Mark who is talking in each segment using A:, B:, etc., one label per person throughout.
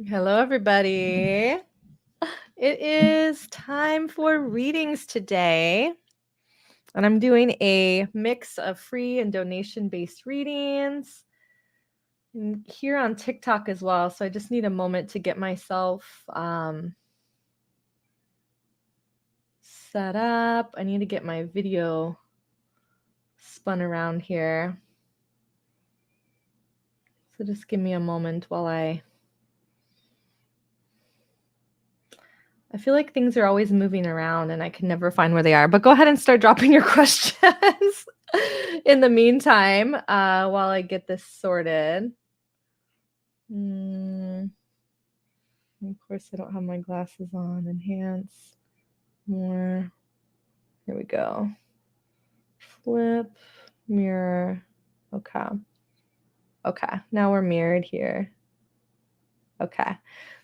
A: Hello, everybody. It is time for readings today. And I'm doing a mix of free and donation-based readings and here on TikTok as well. So I just need a moment to get myself set up. I need to get my video spun around here. So just give me a moment while I feel like things are always moving around and I can never find where they are. But go ahead and start dropping your questions in the meantime while I get this sorted. Of course, I don't have my glasses on. Enhance. More. Here we go. Flip. Mirror. Okay. Okay. Now we're mirrored here. Okay.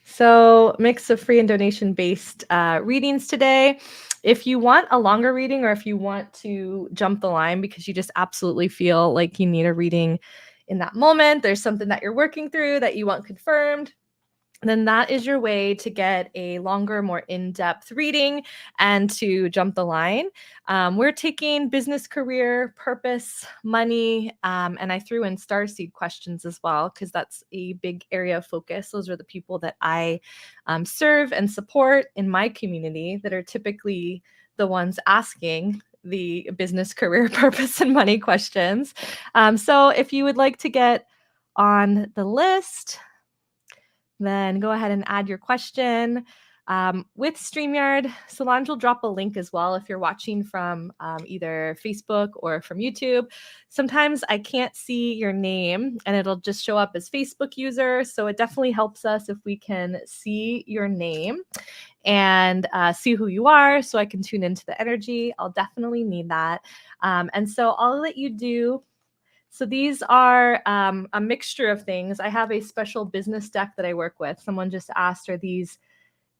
A: So mix of free and donation-based readings today. If you want a longer reading or if you want to jump the line because you just absolutely feel like you need a reading in that moment, there's something that you're working through that you want confirmed, then that is your way to get a longer, more in-depth reading and to jump the line. We're taking business, career, purpose, money, and I threw in starseed questions as well because that's a big area of focus. Those are the people that I serve and support in my community that are typically the ones asking the business, career, purpose, and money questions. So if you would like to get on the list, then go ahead and add your question. With StreamYard, Solange will drop a link as well if you're watching from either Facebook or from YouTube. Sometimes I can't see your name and it'll just show up as Facebook user. So it definitely helps us if we can see your name and see who you are so I can tune into the energy. I'll definitely need that. And so I'll let you do. So these are a mixture of things. I have a special business deck that I work with. Someone just asked, are these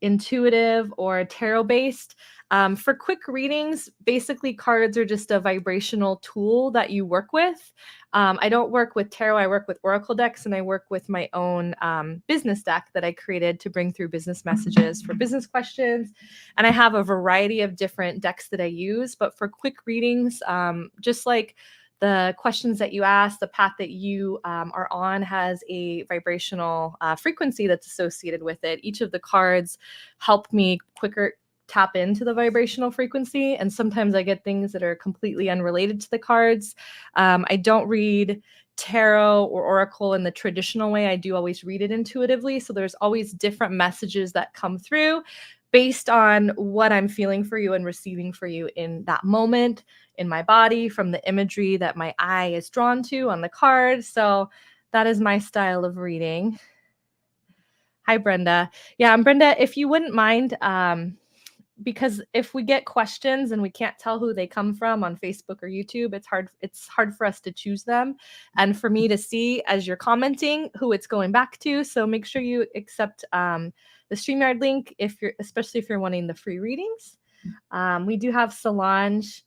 A: intuitive or tarot based? For quick readings, basically cards are just a vibrational tool that you work with. I don't work with tarot. I work with oracle decks and I work with my own business deck that I created to bring through business messages for business questions. And I have a variety of different decks that I use. But for quick readings, just like the questions that you ask, the path that you are on has a vibrational frequency that's associated with it. Each of the cards help me quicker tap into the vibrational frequency. And sometimes I get things that are completely unrelated to the cards. I don't read tarot or oracle in the traditional way. I do always read it intuitively. So there's always different messages that come through based on what I'm feeling for you and receiving for you in that moment in my body from the imagery that my eye is drawn to on the card. So that is my style of reading. Hi, Brenda. Yeah, I'm Brenda. If you wouldn't mind, because if we get questions and we can't tell who they come from on Facebook or YouTube, it's hard for us to choose them and for me to see as you're commenting who it's going back to. So make sure you accept the StreamYard link especially if you're wanting the free readings. We do have Solange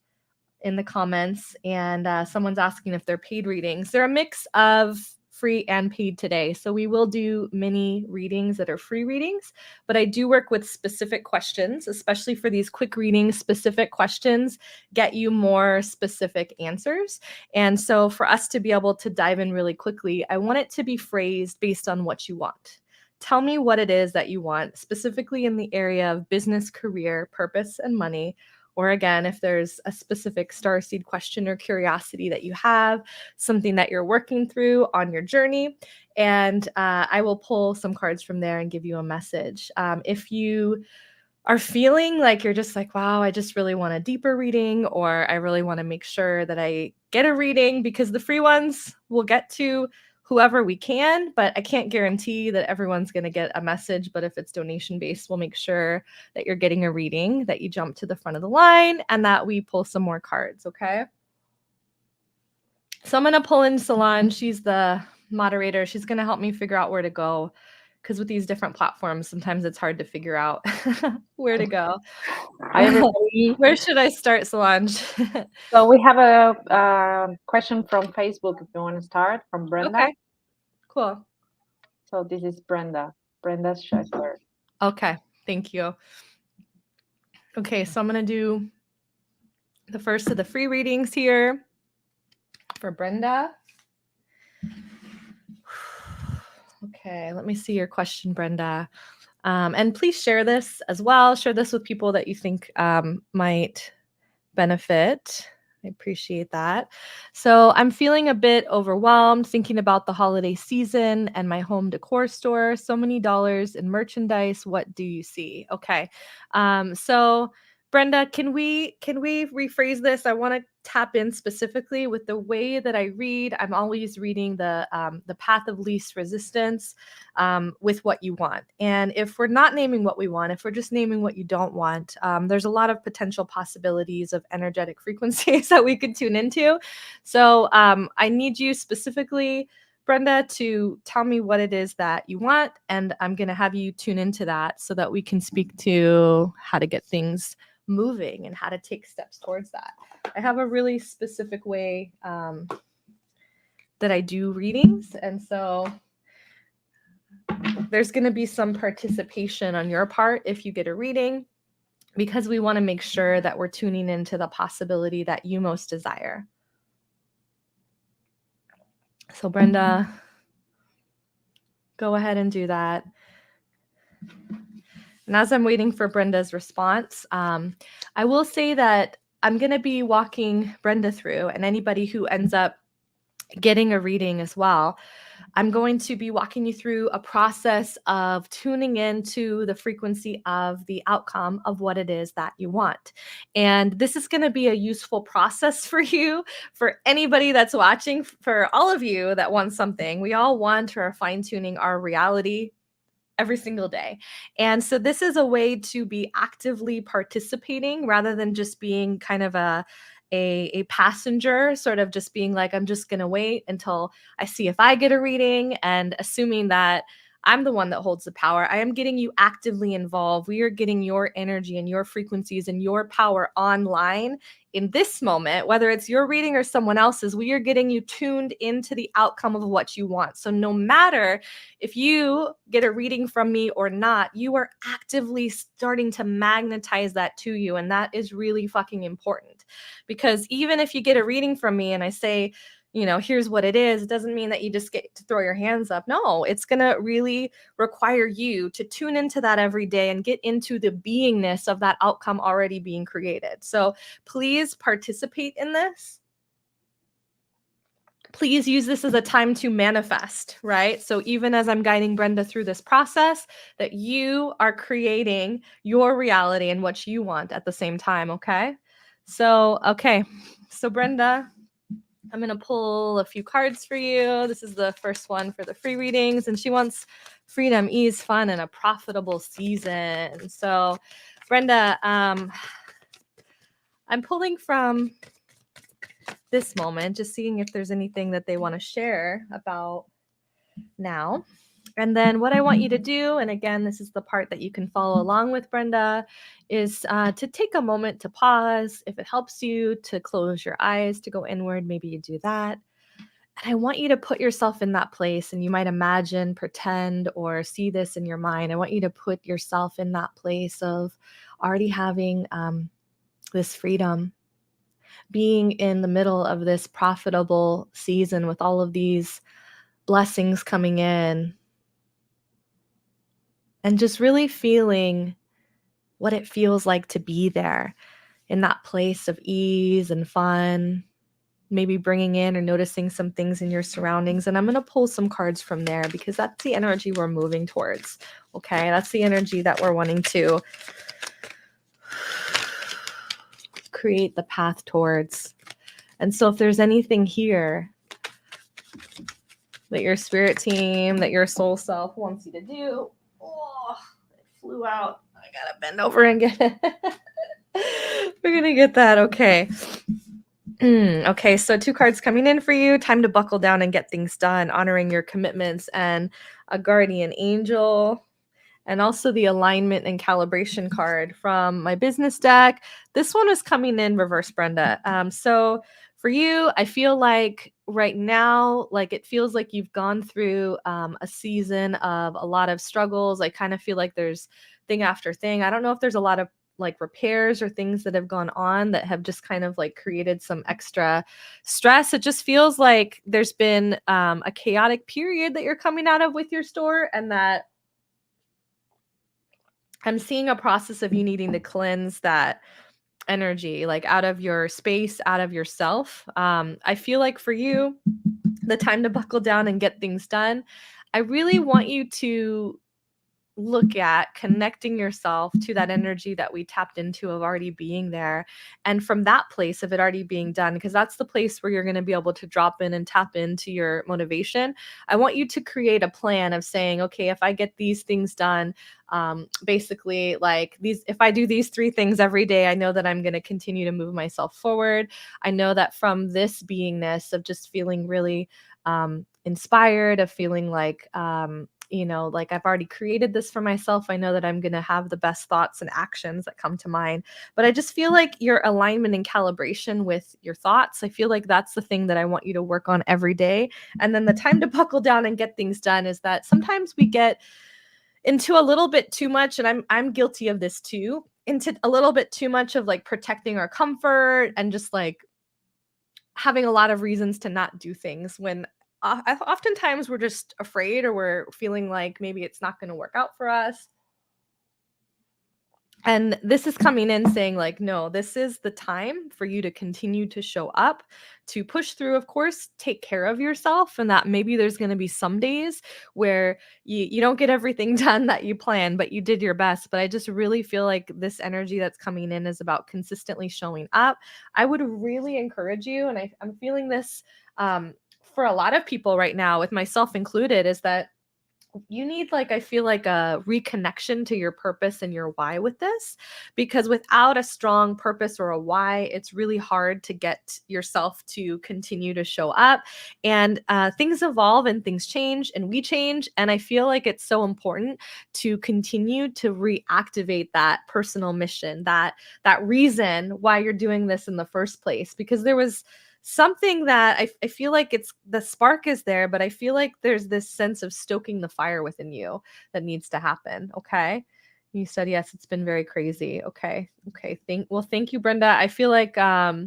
A: in the comments and someone's asking if they're paid readings. They're a mix of free and paid today. So we will do mini readings that are free readings, but I do work with specific questions, especially for these quick readings. Specific questions get you more specific answers. And so for us to be able to dive in really quickly, I want it to be phrased based on what you want. Tell me what it is that you want, specifically in the area of business, career, purpose, and money. Or again, if there's a specific starseed question or curiosity that you have, something that you're working through on your journey, and I will pull some cards from there and give you a message. If you are feeling like you're just like, wow, I just really want a deeper reading, or I really want to make sure that I get a reading, because the free ones we'll get to whoever we can, but I can't guarantee that everyone's going to get a message. But if it's donation based, we'll make sure that you're getting a reading, that you jump to the front of the line, and that we pull some more cards. Okay. So I'm going to pull in Solange. She's the moderator. She's going to help me figure out where to go, because with these different platforms, sometimes it's hard to figure out where to go.
B: Hi, everybody.
A: Where should I start, Solange?
B: So we have a question from Facebook if you want to start, from Brenda.
A: Okay, cool.
B: So this is Brenda. Brenda's chakra.
A: Okay, thank you. Okay, so I'm going to do the first of the free readings here for Brenda. Okay, let me see your question, Brenda. And please share this as well. Share this with people that you think might benefit. I appreciate that. So I'm feeling a bit overwhelmed thinking about the holiday season and my home decor store. So many dollars in merchandise. What do you see? Okay. So Brenda, can we rephrase this? I want to tap in specifically with the way that I read. I'm always reading the path of least resistance with what you want. And if we're not naming what we want, if we're just naming what you don't want, there's a lot of potential possibilities of energetic frequencies that we could tune into. So I need you specifically, Brenda, to tell me what it is that you want. And I'm going to have you tune into that so that we can speak to how to get things moving and how to take steps towards that. I have a really specific way that I do readings. And so there's going to be some participation on your part if you get a reading, because we want to make sure that we're tuning into the possibility that you most desire. So Brenda, go ahead and do that. And as I'm waiting for Brenda's response, I will say that I'm going to be walking Brenda through, and anybody who ends up getting a reading as well, I'm going to be walking you through a process of tuning into the frequency of the outcome of what it is that you want. And this is going to be a useful process for you, for anybody that's watching, for all of you that want something. We all want or are fine-tuning our reality every single day. And so this is a way to be actively participating rather than just being kind of a passenger, sort of just being like, I'm just going to wait until I see if I get a reading and assuming that I'm the one that holds the power. I am getting you actively involved. We are getting your energy and your frequencies and your power online in this moment, whether it's your reading or someone else's. We are getting you tuned into the outcome of what you want. So no matter if you get a reading from me or not, you are actively starting to magnetize that to you. And that is really fucking important, because even if you get a reading from me and I say, you know, here's what it is, it doesn't mean that you just get to throw your hands up. No, it's going to really require you to tune into that every day and get into the beingness of that outcome already being created. So please participate in this. Please use this as a time to manifest, right? So even as I'm guiding Brenda through this process, that you are creating your reality and what you want at the same time, okay? So Brenda, I'm going to pull a few cards for you. This is the first one for the free readings, and she wants freedom, ease, fun, and a profitable season. So Brenda, I'm pulling from this moment, just seeing if there's anything that they want to share about now. And then what I want you to do, and again, this is the part that you can follow along with Brenda, is to take a moment to pause. If it helps you to close your eyes, to go inward, maybe you do that. And I want you to put yourself in that place, and you might imagine, pretend, or see this in your mind. I want you to put yourself in that place of already having this freedom, being in the middle of this profitable season with all of these blessings coming in, and just really feeling what it feels like to be there in that place of ease and fun, maybe bringing in or noticing some things in your surroundings. And I'm going to pull some cards from there, because that's the energy we're moving towards. Okay, that's the energy that we're wanting to create the path towards. And so if there's anything here that your spirit team, that your soul self wants you to do, oh, it flew out. I gotta bend over and get it. We're gonna get that. Okay. Okay, so 2 cards coming in for you. Time to buckle down and get things done, honoring your commitments, and a guardian angel. And also the alignment and calibration card from my business deck. This one is coming in reverse, Brenda. So for you, I feel like right now, like it feels like you've gone through a season of a lot of struggles. I kind of feel like there's thing after thing. I don't know if there's a lot of like repairs or things that have gone on that have just kind of like created some extra stress. It just feels like there's been a chaotic period that you're coming out of with your store, and that I'm seeing a process of you needing to cleanse that energy, like out of your space, out of yourself. I feel like for you, the time to buckle down and get things done, I really want you to look at connecting yourself to that energy that we tapped into of already being there. And from that place of it already being done, because that's the place where you're going to be able to drop in and tap into your motivation. I want you to create a plan of saying, okay, if I get these things done, basically like these, if I do these 3 things every day, I know that I'm going to continue to move myself forward. I know that from this beingness of just feeling really inspired, of feeling like, like I've already created this for myself. I know that I'm going to have the best thoughts and actions that come to mind. But I just feel like your alignment and calibration with your thoughts, I feel like that's the thing that I want you to work on every day. And then the time to buckle down and get things done is that sometimes we get into a little bit too much, and I'm guilty of this too, into a little bit too much of like protecting our comfort and just like having a lot of reasons to not do things when oftentimes we're just afraid, or we're feeling like maybe it's not going to work out for us. And this is coming in saying like, no, this is the time for you to continue to show up, to push through, of course, take care of yourself. And that maybe there's going to be some days where you don't get everything done that you planned, but you did your best. But I just really feel like this energy that's coming in is about consistently showing up. I would really encourage you, and I'm feeling this for a lot of people right now, with myself included, is that you need, like, I feel like a reconnection to your purpose and your why with this, because without a strong purpose or a why, it's really hard to get yourself to continue to show up. And things evolve and things change and we change, and I feel like it's so important to continue to reactivate that personal mission, that reason why you're doing this in the first place, because there was something that I feel like it's the spark is there, but I feel like there's this sense of stoking the fire within you that needs to happen. Okay. You said yes, it's been very crazy. Okay. Okay. Thank you, Brenda. I feel like I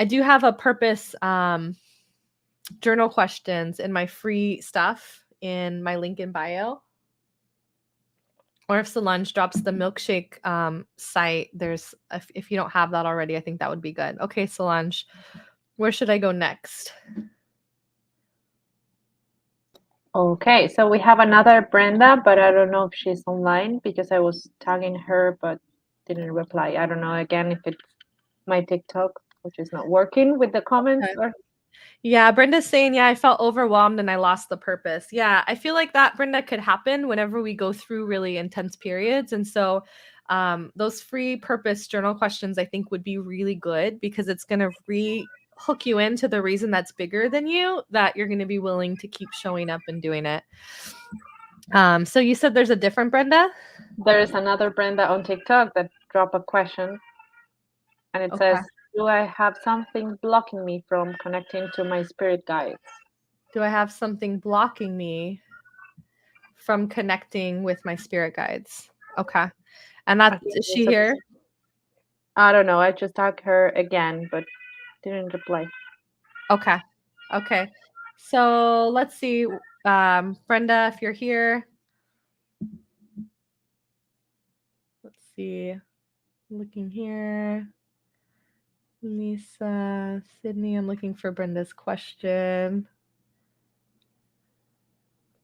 A: do have a purpose journal questions in my free stuff in my link in bio. Or if Solange drops the milkshake site, there's if you don't have that already, I think that would be good. Okay, Solange. Where should I go next?
B: Okay, so we have another Brenda, but I don't know if she's online because I was tagging her but didn't reply. I don't know again if it's my TikTok, which is not working with the comments.
A: Okay. Yeah, Brenda's saying, yeah, I felt overwhelmed and I lost the purpose. Yeah, I feel like that, Brenda, could happen whenever we go through really intense periods. And so those free purpose journal questions, I think, would be really good, because it's going to hook you into the reason that's bigger than you, that you're going to be willing to keep showing up and doing it. So you said there's a different Brenda?
B: There's another Brenda on TikTok that dropped a question, and it says, do I have something blocking me from connecting to my spirit guides?
A: Do I have something blocking me from connecting with my spirit guides? Okay. And is she here?
B: I don't know. I just tagged her again, but didn't reply.
A: Okay. Okay. So let's see. Brenda, if you're here. Let's see. Looking here. Lisa, Sydney, I'm looking for Brenda's question.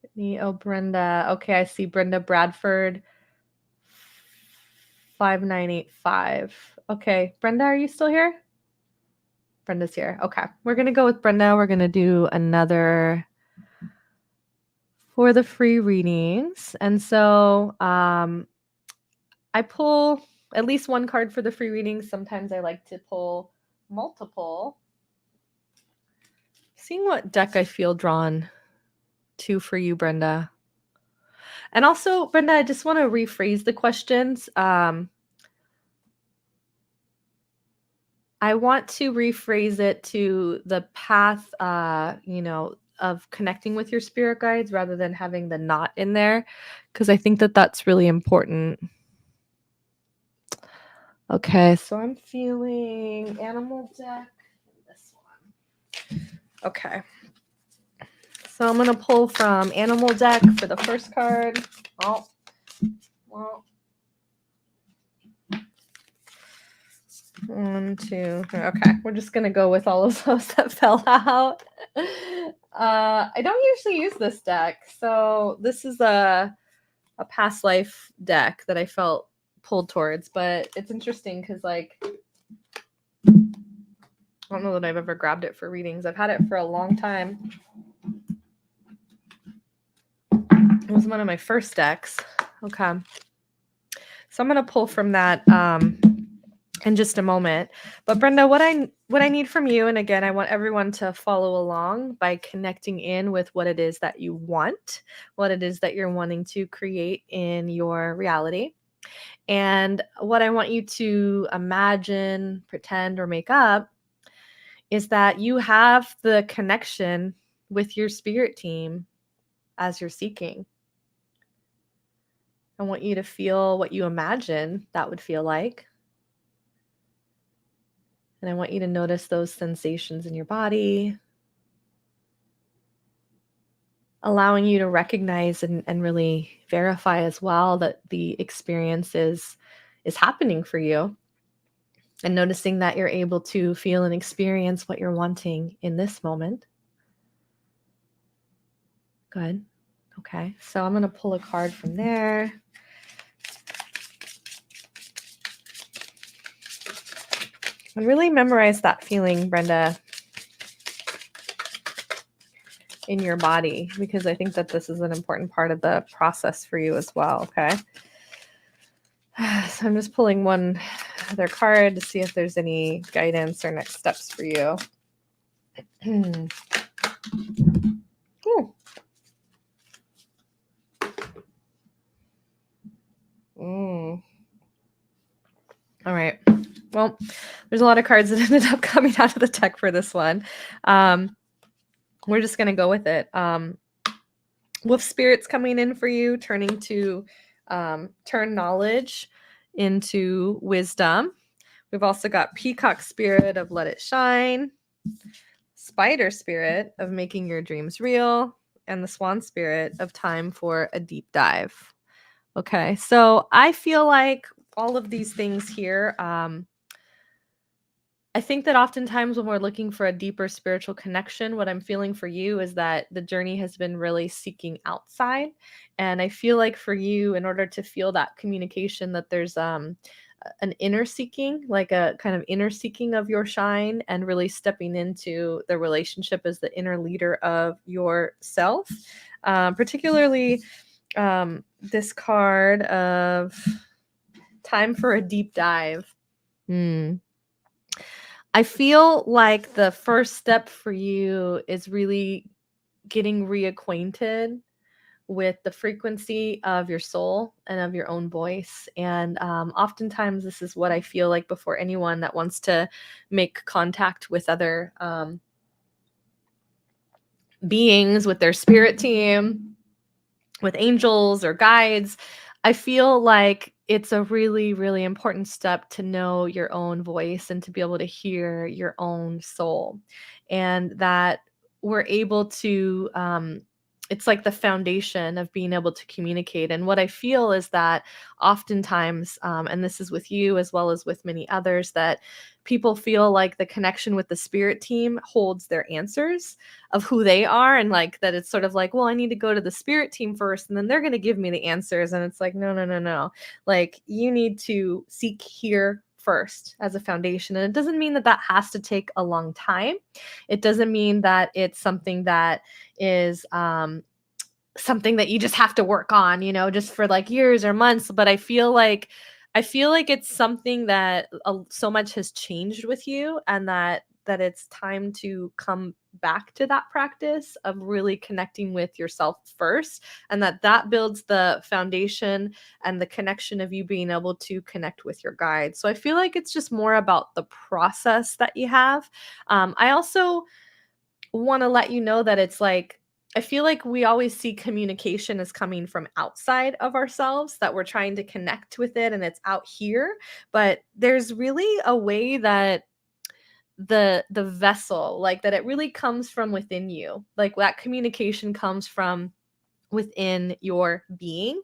A: Sydney, oh, Brenda. Okay, I see Brenda Bradford. 5985. Okay, Brenda, are you still here? Brenda's here. Okay, we're going to go with Brenda. We're going to do another for the free readings. And so I pull at least one card for the free readings. Sometimes I like to pull multiple. Seeing what deck I feel drawn to for you, Brenda. And also, Brenda, I just want to rephrase the questions. I want to rephrase it to the path, of connecting with your spirit guides rather than having the not in there, because I think that that's really important. Okay, so I'm feeling animal deck and this one. Okay. So I'm going to pull from animal deck for the first card. Oh, well. 1, 2, 3. Okay, we're just going to go with all of those that fell out. I don't usually use this deck. So this is a past life deck that I felt pulled towards, but it's interesting because, like, I don't know that I've ever grabbed it for readings. I've had it for a long time. It was one of my first decks. Okay. So I'm going to pull from that in just a moment. But Brenda, what I need from you, and again, I want everyone to follow along by connecting in with what it is that you want, what it is that you're wanting to create in your reality. And what I want you to imagine, pretend, or make up is that you have the connection with your spirit team as you're seeking. I want you to feel what you imagine that would feel like. And I want you to notice those sensations in your body, allowing you to recognize and really verify as well that the experience is happening for you. And noticing that you're able to feel and experience what you're wanting in this moment. Good. Okay, so I'm going to pull a card from there. And really memorize that feeling, Brenda, in your body, because I think that this is an important part of the process for you as well, okay? So I'm just pulling one other card to see if there's any guidance or next steps for you. All right. Well, there's a lot of cards that ended up coming out of the deck for this one. We're just going to go with it. Wolf spirits coming in for you, turning to turn knowledge into wisdom. We've also got peacock spirit of let it shine, spider spirit of making your dreams real, and the swan spirit of time for a deep dive. Okay, so I feel like all of these things here, I think that oftentimes when we're looking for a deeper spiritual connection, what I'm feeling for you is that the journey has been really seeking outside. And I feel like for you, in order to feel that communication, that there's an inner seeking, like a kind of inner seeking of your shine and really stepping into the relationship as the inner leader of yourself. Particularly this card of time for a deep dive. I feel like the first step for you is really getting reacquainted with the frequency of your soul and of your own voice. And oftentimes this is what I feel like before anyone that wants to make contact with other beings, with their spirit team, with angels or guides. I feel like it's a really, really important step to know your own voice and to be able to hear your own soul. And that we're able to, it's like the foundation of being able to communicate. And what I feel is that oftentimes, and this is with you as well as with many others, that people feel like the connection with the spirit team holds their answers of who they are, and like that it's sort of like, well, I need to go to the spirit team first and then they're going to give me the answers. And it's like, no. Like, you need to seek here first as a foundation. And it doesn't mean that has to take a long time. It doesn't mean that it's something that is something that you just have to work on, just for like years or months. But I feel like it's something that so much has changed with you, and that that it's time to come back to that practice of really connecting with yourself first, and that builds the foundation and the connection of you being able to connect with your guides. So I feel like it's just more about the process that you have. I also want to let you know that it's like, I feel like we always see communication as coming from outside of ourselves, that we're trying to connect with it and it's out here. But there's really a way that the vessel, like that it really comes from within you. Like that communication comes from within your being.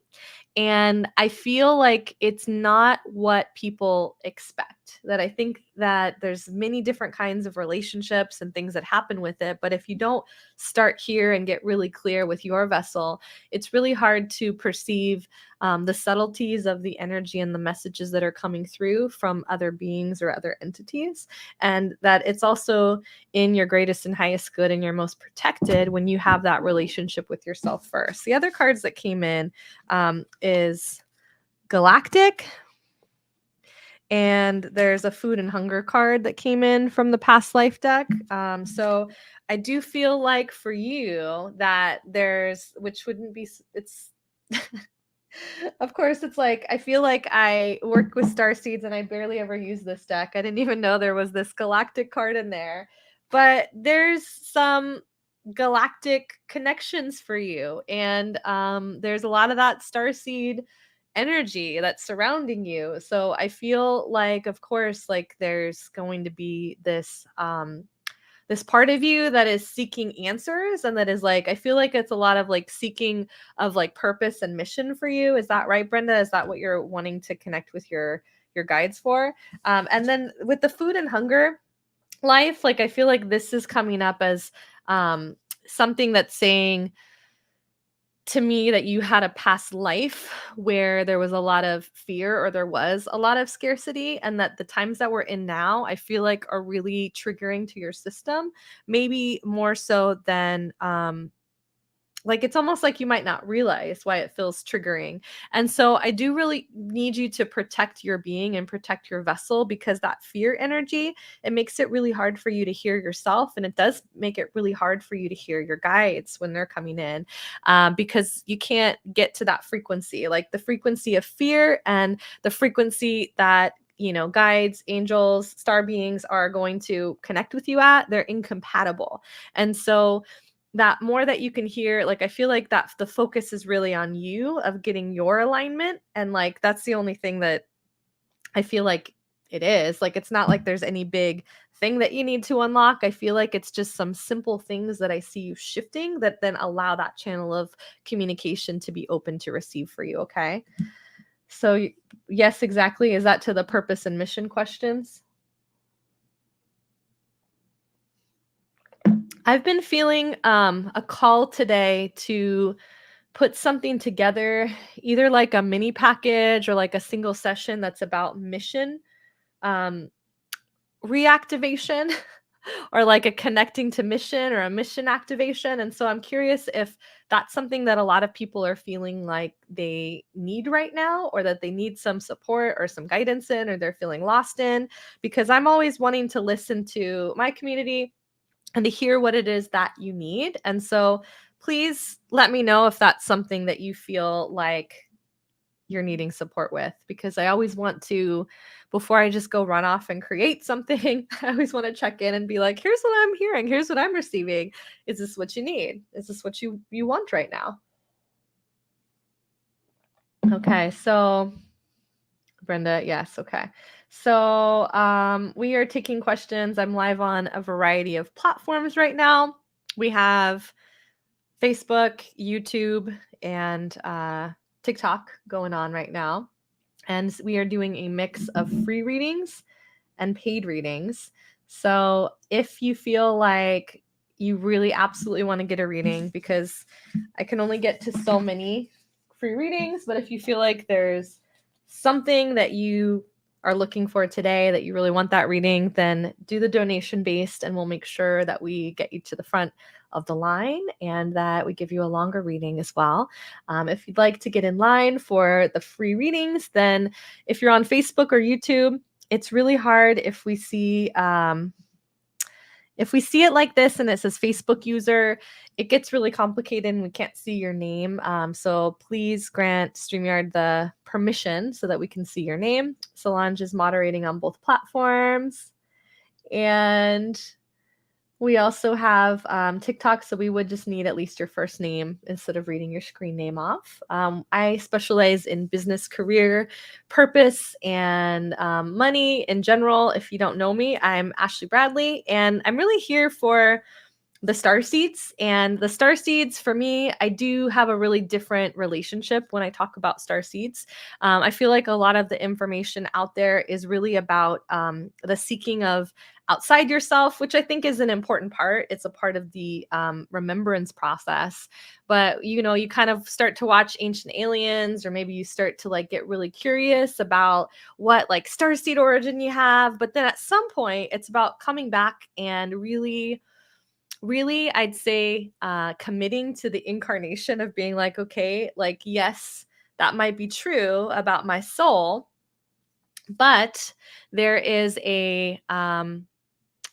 A: And I feel like it's not what people expect. That I think that there's many different kinds of relationships and things that happen with it. But if you don't start here and get really clear with your vessel, it's really hard to perceive the subtleties of the energy and the messages that are coming through from other beings or other entities. And that it's also in your greatest and highest good and you're most protected when you have that relationship with yourself first. The other cards that came in is Galactic, and there's a Food and Hunger card that came in from the past life deck. So I do feel like for you that there's, which wouldn't be, it's of course, it's like I feel like I work with star seeds and I barely ever use this deck. I didn't even know there was this galactic card in there. But there's some galactic connections for you. And there's a lot of that star seed energy that's surrounding you. So I feel like, of course, like there's going to be this part of you that is seeking answers, and that is like, I feel like it's a lot of like seeking of like purpose and mission for you. Is that right, Brenda? Is that what you're wanting to connect with your guides for? And then with the Food and Hunger life, like I feel like this is coming up as something that's saying to me that you had a past life where there was a lot of fear or there was a lot of scarcity, and that the times that we're in now, I feel like are really triggering to your system, maybe more so than like it's almost like you might not realize why it feels triggering. And so I do really need you to protect your being and protect your vessel, because that fear energy, it makes it really hard for you to hear yourself, and it does make it really hard for you to hear your guides when they're coming in, because you can't get to that frequency, like the frequency of fear and the frequency that guides, angels, star beings are going to connect with you at. They're incompatible. And so that more that you can hear, like I feel like that the focus is really on you of getting your alignment, and like that's the only thing that I feel like it is. Like it's not like there's any big thing that you need to unlock. I feel like it's just some simple things that I see you shifting that then allow that channel of communication to be open to receive for you. Okay, so yes, exactly. Is that to the purpose and mission questions? I've been feeling a call today to put something together, either like a mini package or like a single session that's about mission um, reactivation or like a connecting to mission or a mission activation. And so I'm curious if that's something that a lot of people are feeling like they need right now, or that they need some support or some guidance in, or they're feeling lost in, because I'm always wanting to listen to my community and to hear what it is that you need. And so please let me know if that's something that you feel like you're needing support with, because I always want to, before I just go run off and create something, I always want to check in and be like, here's what I'm hearing, here's what I'm receiving. Is this what you need? Is this what you want right now? Okay, so Brenda, yes, okay. So we are taking questions. I'm live on a variety of platforms right now. We have Facebook, YouTube, and TikTok going on right now. And we are doing a mix of free readings and paid readings. So if you feel like you really absolutely want to get a reading, because I can only get to so many free readings, but if you feel like there's something that you are looking for today, that you really want that reading, then do the donation based, and we'll make sure that we get you to the front of the line and that we give you a longer reading as well. If you'd like to get in line for the free readings, then if you're on Facebook or YouTube, it's really hard if we see If we see it like this and it says Facebook user, it gets really complicated and we can't see your name. So please grant StreamYard the permission so that we can see your name. Solange is moderating on both platforms. And we also have TikTok, so we would just need at least your first name instead of reading your screen name off. I specialize in business, career, purpose, and money in general. If you don't know me, I'm Ashley Bradley, and I'm really here for the star seeds. And the star seeds, for me, I do have a really different relationship when I talk about star seeds. I feel like a lot of the information out there is really about the seeking of outside yourself, which I think is an important part. It's a part of the remembrance process. But you know, you kind of start to watch Ancient Aliens, or maybe you start to like get really curious about what like starseed origin you have. But then at some point, it's about coming back and really I'd say committing to the incarnation of being like, okay, like, yes, that might be true about my soul, but there is a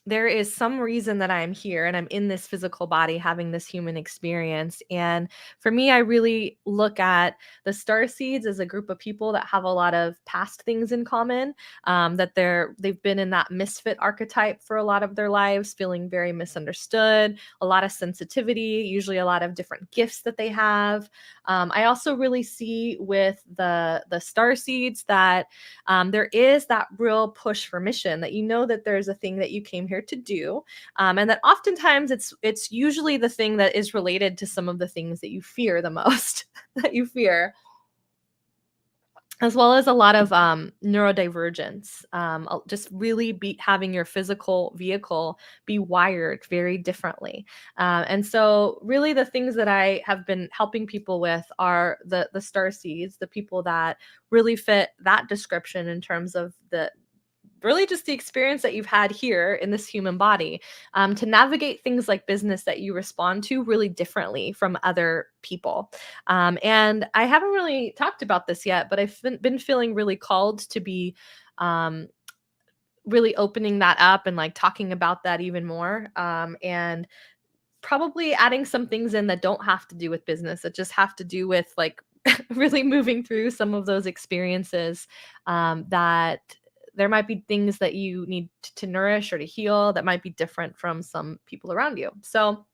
A: there is some reason that I'm here and I'm in this physical body having this human experience. And for me, I really look at the star seeds as a group of people that have a lot of past things in common, that they've been in that misfit archetype for a lot of their lives, feeling very misunderstood, a lot of sensitivity, usually a lot of different gifts that they have. I also really see with the star seeds that there is that real push for mission, that you know that there's a thing that you came here to do, and that oftentimes it's usually the thing that is related to some of the things that you fear the most that you fear, as well as a lot of neurodivergence, just really having your physical vehicle be wired very differently. And so really the things that I have been helping people with are the star seeds, the people that really fit that description in terms of the really just the experience that you've had here in this human body, to navigate things like business that you respond to really differently from other people. And I haven't really talked about this yet, but I've been feeling really called to be really opening that up and like talking about that even more. And probably adding some things in that don't have to do with business, that just have to do with like really moving through some of those experiences, that there might be things that you need to nourish or to heal that might be different from some people around you. So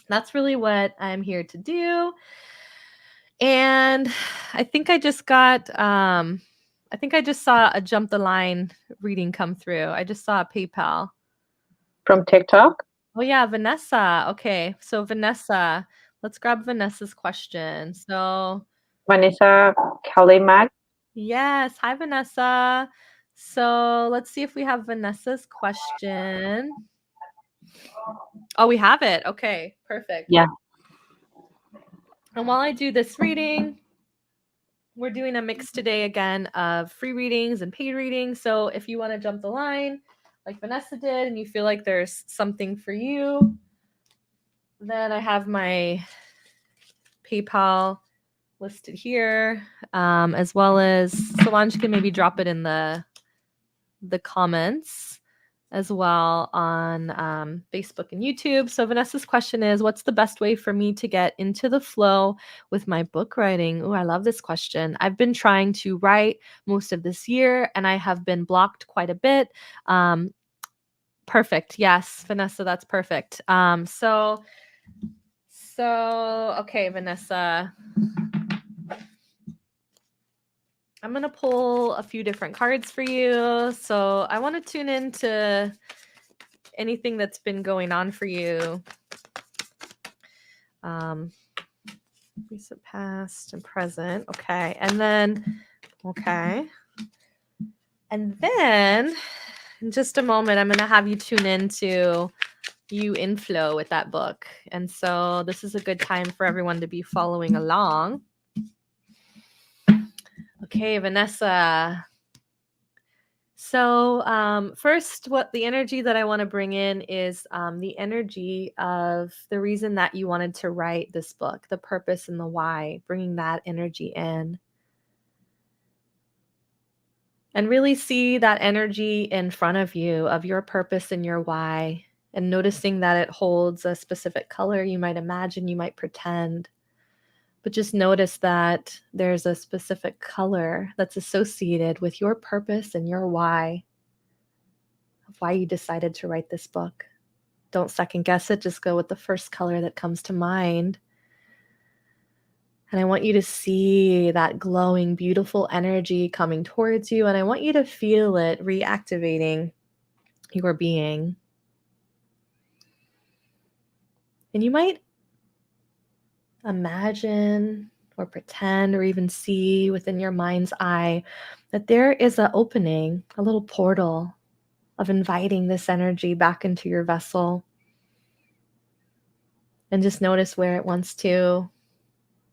A: that's really what I'm here to do. And I think I just saw a Jump the Line reading come through. I just saw a PayPal.
B: From TikTok?
A: Oh yeah, Vanessa. Okay. So Vanessa, let's grab Vanessa's question. So
B: Vanessa Kalimag.
A: yes, hi Vanessa. So let's see if we have Vanessa's question. Oh, we have it. Okay, perfect.
B: Yeah.
A: And while I do this reading, we're doing a mix today again of free readings and paid readings. So if you want to jump the line like Vanessa did and you feel like there's something for you, then I have my PayPal listed here, as well as Solange can maybe drop it in the comments as well on Facebook and YouTube. So Vanessa's question is, what's the best way for me to get into the flow with my book writing? Oh, I love this question. I've been trying to write most of this year and I have been blocked quite a bit. Perfect. Yes, Vanessa, that's perfect. So okay, Vanessa, I'm going to pull a few different cards for you. So I want to tune into anything that's been going on for you. Recent past and present. Okay. And then in just a moment, I'm going to have you tune into You in Flow with that book. And so this is a good time for everyone to be following along. Okay, Vanessa. So first, what the energy that I want to bring in is the energy of the reason that you wanted to write this book, the purpose and the why, bringing that energy in. And really see that energy in front of you of your purpose and your why. and noticing that it holds a specific color. You might imagine, you might pretend, but just notice that there's a specific color that's associated with your purpose and your why, of why you decided to write this book. Don't second guess it, just go with the first color that comes to mind. And I want you to see that glowing, beautiful energy coming towards you, and I want you to feel it reactivating your being. And you might imagine or pretend or even see within your mind's eye that there is an opening, a little portal of inviting this energy back into your vessel. And just notice where it wants to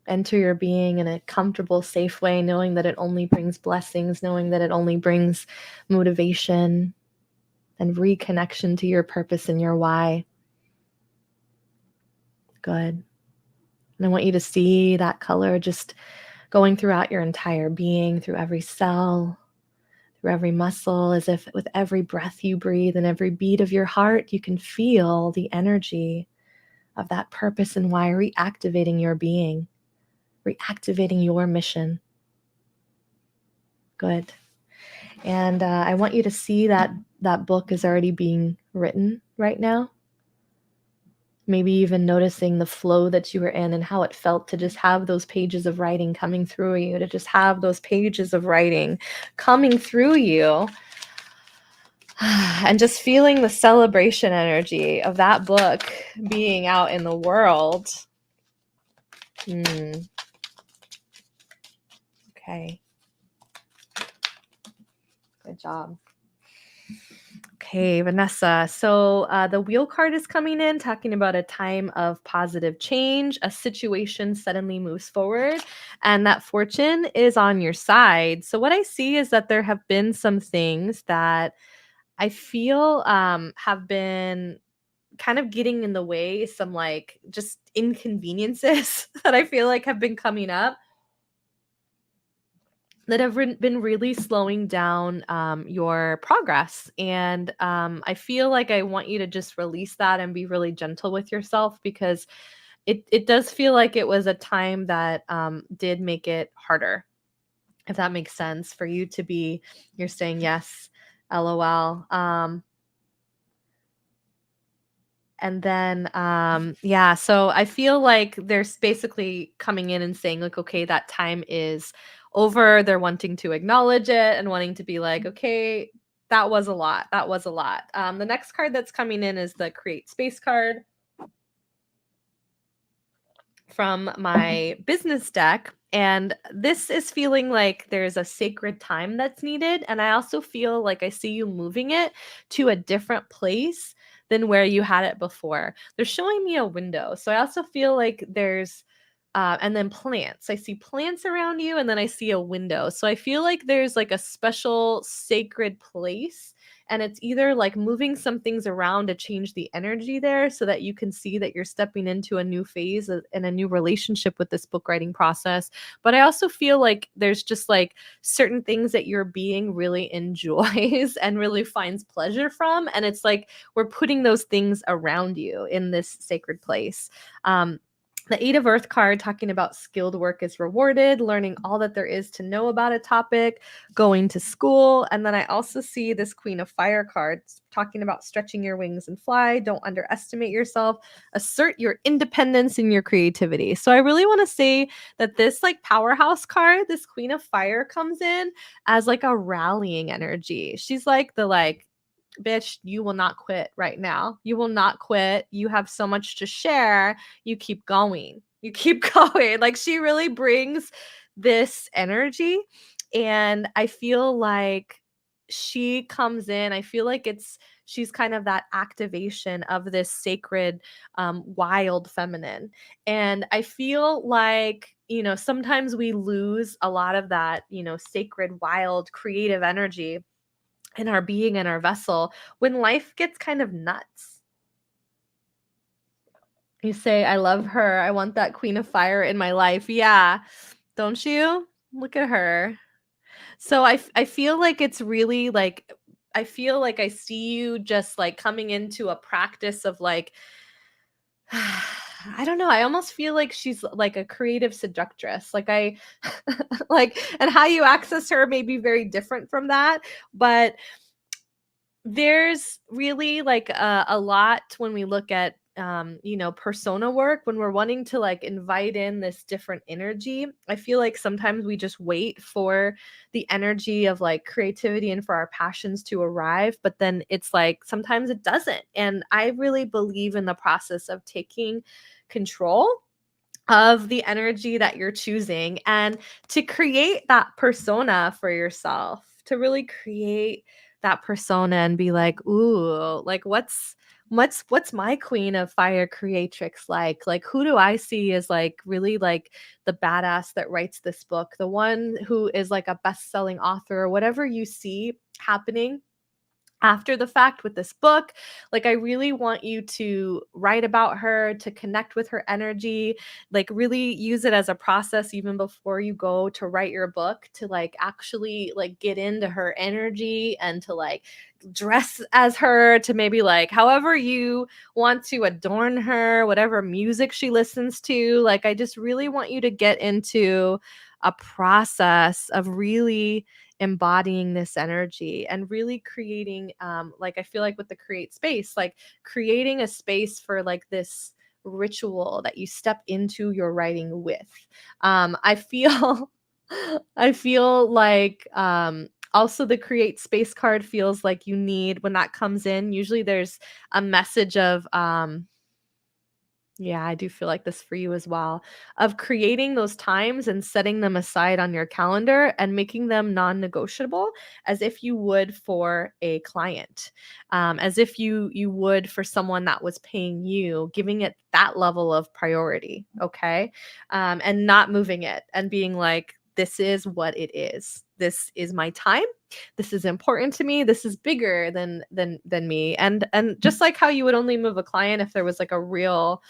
A: enter your being in a comfortable, safe way, knowing that it only brings blessings, knowing that it only brings motivation and reconnection to your purpose and your why. Good. And I want you to see that color just going throughout your entire being, through every cell, through every muscle, as if with every breath you breathe and every beat of your heart, you can feel the energy of that purpose and why reactivating your being, reactivating your mission. Good. And I want you to see that that book is already being written right now. Maybe even noticing the flow that you were in and how it felt to just have those pages of writing coming through you, to just have those pages of writing coming through you. And just feeling the celebration energy of that book being out in the world. Okay. Good job. Okay, Vanessa. So the wheel card is coming in, talking about a time of positive change. A situation suddenly moves forward, and that fortune is on your side. So what I see is that there have been some things that I feel have been kind of getting in the way, some like just inconveniences that I feel like have been coming up that have been really slowing down your progress. And I feel like I want you to just release that and be really gentle with yourself, because it does feel like it was a time that did make it harder, if that makes sense, for you to be, you're saying yes, LOL. And then, yeah, so I feel like there's basically coming in and saying, like, okay, that time is over. They're wanting to acknowledge it and wanting to be like, okay, that was a lot. That was a lot. The next card that's coming in is the Create Space card from my business deck. And this is feeling like there's a sacred time that's needed. And I also feel like I see you moving it to a different place than where you had it before. They're showing me a window. So I also feel like there's, and then plants. I see plants around you, and then I see a window. So I feel like there's like a special sacred place, and it's either like moving some things around to change the energy there so that you can see that you're stepping into a new phase and a new relationship with this book writing process. But I also feel like there's just like certain things that your being really enjoys and really finds pleasure from. And it's like we're putting those things around you in this sacred place. The Eight of Earth card talking about skilled work is rewarded, learning all that there is to know about a topic, going to school. And then I also see this Queen of Fire card talking about stretching your wings and fly. Don't underestimate yourself. Assert your independence and your creativity. So I really want to say that this like powerhouse card, this Queen of Fire, comes in as like a rallying energy. She's like the bitch, you will not quit right now. You will not quit. You have so much to share. You keep going. You keep going. Like she really brings this energy. And I feel like she comes in, I feel like she's kind of that activation of this sacred, wild feminine. And I feel like, sometimes we lose a lot of that, sacred, wild, creative energy in our being and our vessel when life gets kind of nuts. You say, I love her. I want that Queen of Fire in my life. Yeah. Don't you? Look at her. So I feel like it's really like I feel like I see you just like coming into a practice of like, I don't know. I almost feel like she's like a creative seductress. Like I like, and how you access her may be very different from that, but there's really like a lot when we look at persona work, when we're wanting to like invite in this different energy. I feel like sometimes we just wait for the energy of like creativity and for our passions to arrive, but then it's like sometimes it doesn't. And I really believe in the process of taking control of the energy that you're choosing and to create that persona for yourself, to really create that persona and be like, ooh, like what's my queen of fire creatrix like? Like who do I see as like really like the badass that writes this book, the one who is like a best-selling author, or whatever you see happening after the fact with this book. Like I really want you to write about her, to connect with her energy, like really use it as a process even before you go to write your book, to like actually like get into her energy and to like dress as her, to maybe like however you want to adorn her, whatever music she listens to. Like I just really want you to get into a process of really embodying this energy and really creating like I feel like with the create space, like creating a space for like this ritual that you step into your writing with. I feel I feel like also the create space card feels like you need, when that comes in, usually there's a message of yeah, I do feel like this for you as well, of creating those times and setting them aside on your calendar and making them non-negotiable, as if you would for a client, as if you would for someone that was paying you, giving it that level of priority, okay, and not moving it and being like, this is what it is. This is my time. This is important to me. This is bigger than me. And just like how you would only move a client if there was like a real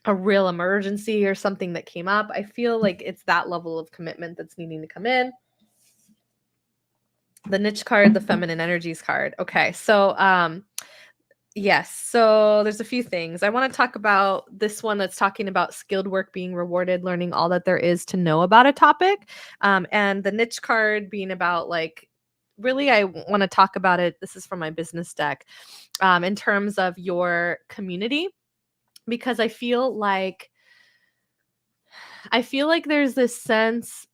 A: emergency or something that came up, I feel like it's that level of commitment that's needing to come in. The niche card, the feminine energies card. Okay. So yes. So there's a few things. I want to talk about this one that's talking about skilled work being rewarded, learning all that there is to know about a topic. And the niche card being about like, really, I want to talk about it. This is from my business deck, in terms of your community, because I feel like there's this sense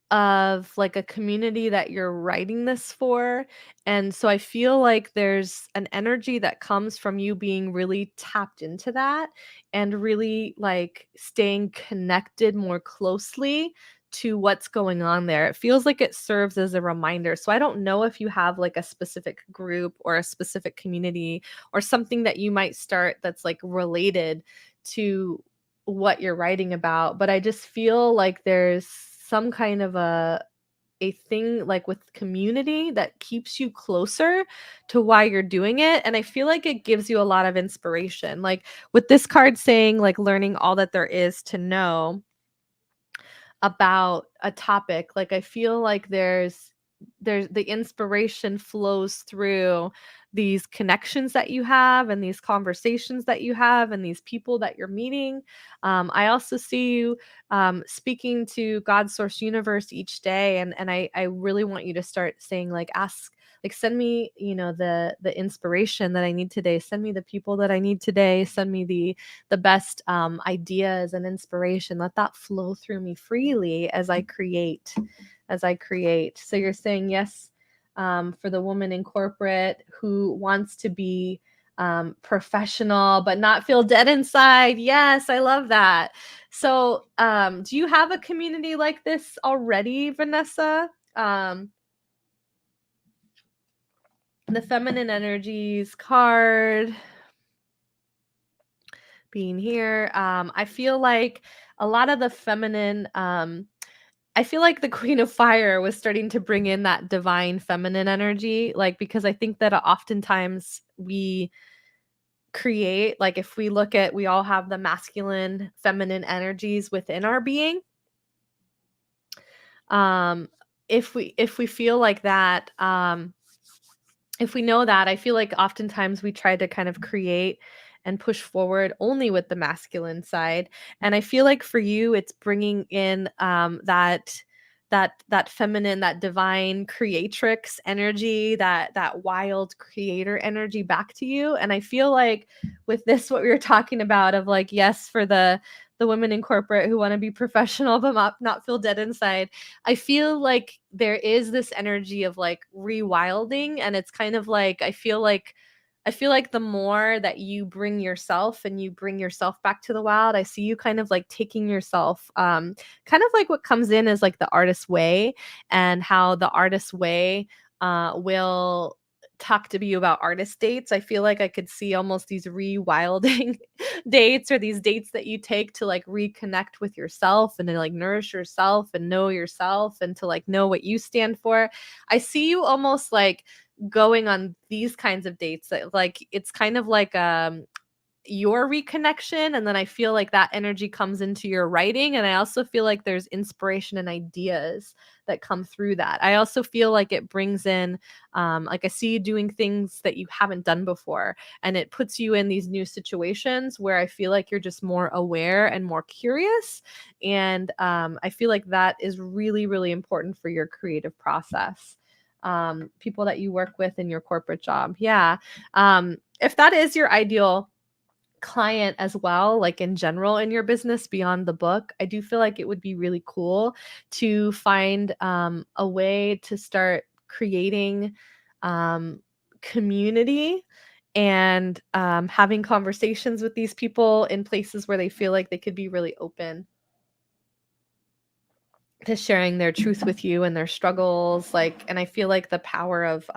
A: of like a community that you're writing this for. And so I feel like there's an energy that comes from you being really tapped into that and really like staying connected more closely to what's going on there. It feels like it serves as a reminder. So I don't know if you have like a specific group or a specific community or something that you might start that's like related to what you're writing about, but I just feel like there's some kind of a thing like with community that keeps you closer to why you're doing it, and I feel like it gives you a lot of inspiration. Like with this card saying like learning all that there is to know about a topic, like I feel like there's the inspiration flows through these connections that you have and these conversations that you have and these people that you're meeting. I also see you speaking to God source universe each day, and I really want you to start saying like, ask, like send me, the inspiration that I need today, send me the people that I need today, send me the best ideas and inspiration. Let that flow through me freely as I create. So you're saying yes, for the woman in corporate who wants to be professional but not feel dead inside. Yes, I love that. So do you have a community like this already, Vanessa? The feminine energies card being here. I feel like a lot of the feminine, I feel like the Queen of Fire was starting to bring in that divine feminine energy, like, because I think that oftentimes we create, like, if we look at, we all have the masculine, feminine energies within our being. Um, if we feel like that, if we know that, I feel like oftentimes we try to kind of create and push forward only with the masculine side. And I feel like for you, it's bringing in that feminine, that divine creatrix energy, that wild creator energy back to you. And I feel like with this, what we were talking about of like, yes, for the women in corporate who want to be professional but not feel dead inside, I feel like there is this energy of like rewilding, and it's kind of like I feel like the more that you bring yourself and you bring yourself back to the wild, I see you kind of like taking yourself, kind of like what comes in as like the artist's way, and how the artist's way will talk to you about artist dates. I feel like I could see almost these rewilding dates, or these dates that you take to like reconnect with yourself and to like nourish yourself and know yourself and to like know what you stand for. I see you almost like going on these kinds of dates that like it's kind of like your reconnection, and then I feel like that energy comes into your writing, and I also feel like there's inspiration and ideas that come through that. I also feel like it brings in like I see you doing things that you haven't done before, and it puts you in these new situations where I feel like you're just more aware and more curious, and I feel like that is really really important for your creative process. People that you work with in your corporate job, yeah. If that is your ideal client as well, like in general in your business beyond the book, I do feel like it would be really cool to find a way to start creating community and having conversations with these people in places where they feel like they could be really open to sharing their truth with you and their struggles. Like, and I feel like the power of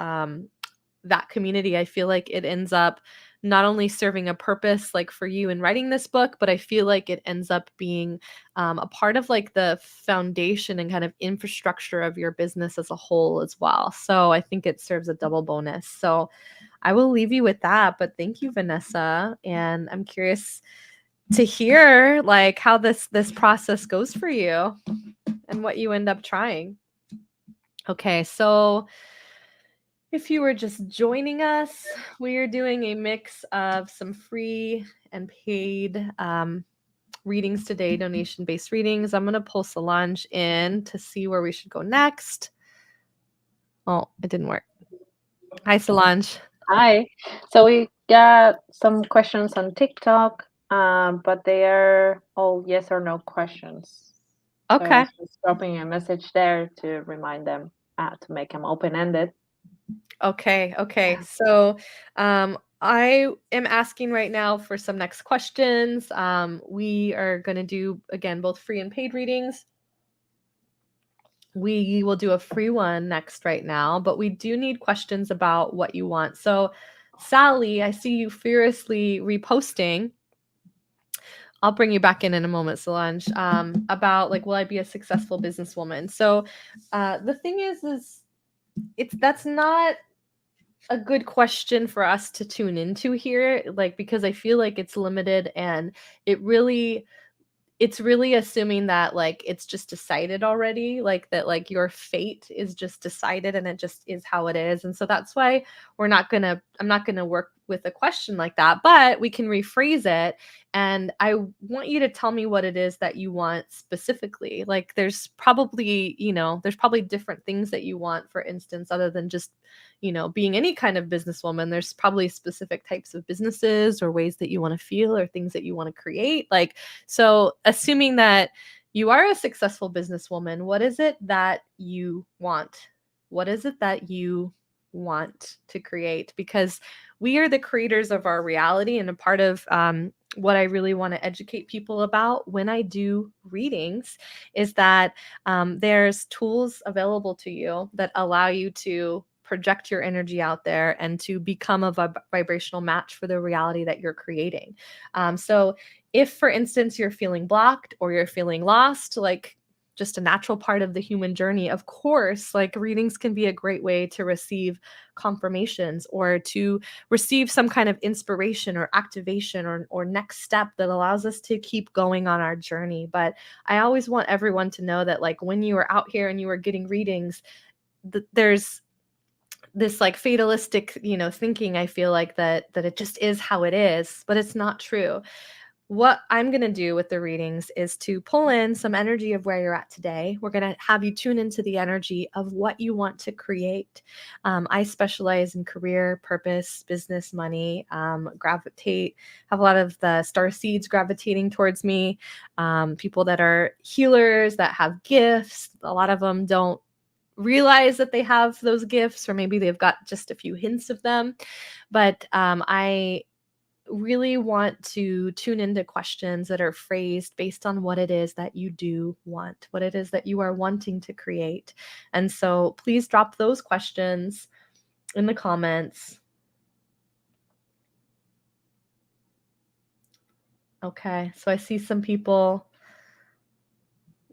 A: that community, I feel like it ends up not only serving a purpose like for you in writing this book, but I feel like it ends up being a part of like the foundation and kind of infrastructure of your business as a whole as well. So I think it serves a double bonus. So I will leave you with that. But thank you, Vanessa. And I'm curious to hear like how this process goes for you and what you end up trying. Okay, so if you were just joining us, we are doing a mix of some free and paid readings today, donation based readings. I'm going to pull Solange in to see where we should go next. Oh, it didn't work. Hi, Solange.
B: Hi. So we got some questions on TikTok, but they are all yes or no questions. So I
A: Okay.
B: was just dropping a message there to remind them to make them open-ended.
A: Okay. Okay. So I am asking right now for some next questions. We are going to do, again, both free and paid readings. We will do a free one next right now, but we do need questions about what you want. So, Sally, I see you furiously reposting. I'll bring you back in a moment, Solange, about like, will I be a successful businesswoman? So, the thing is that's not a good question for us to tune into here, like, because I feel like it's limited, and it's really assuming that like it's just decided already, like that like your fate is just decided and it just is how it is. And so that's why I'm not gonna work with a question like that, but we can rephrase it. And I want you to tell me what it is that you want specifically. Like there's probably different things that you want, for instance, other than just being any kind of businesswoman. There's probably specific types of businesses or ways that you want to feel or things that you want to create. Like, so assuming that you are a successful businesswoman, what is it that you want? What is it that you want to create? Because we are the creators of our reality. And a part of what I really want to educate people about when I do readings is that there's tools available to you that allow you to project your energy out there and to become a vibrational match for the reality that you're creating. So if, for instance, you're feeling blocked or you're feeling lost, like just a natural part of the human journey, of course, like readings can be a great way to receive confirmations or to receive some kind of inspiration or activation or next step that allows us to keep going on our journey. But I always want everyone to know that like when you are out here and you are getting readings, there's this like fatalistic, thinking, I feel like that it just is how it is, but it's not true. What I'm going to do with the readings is to pull in some energy of where you're at today. We're going to have you tune into the energy of what you want to create. I specialize in career, purpose, business, money, have a lot of the star seeds gravitating towards me, people that are healers, that have gifts. A lot of them don't realize that they have those gifts, or maybe they've got just a few hints of them. But I really want to tune into questions that are phrased based on what it is that you do want, what it is that you are wanting to create. And so please drop those questions in the comments. Okay, so I see some people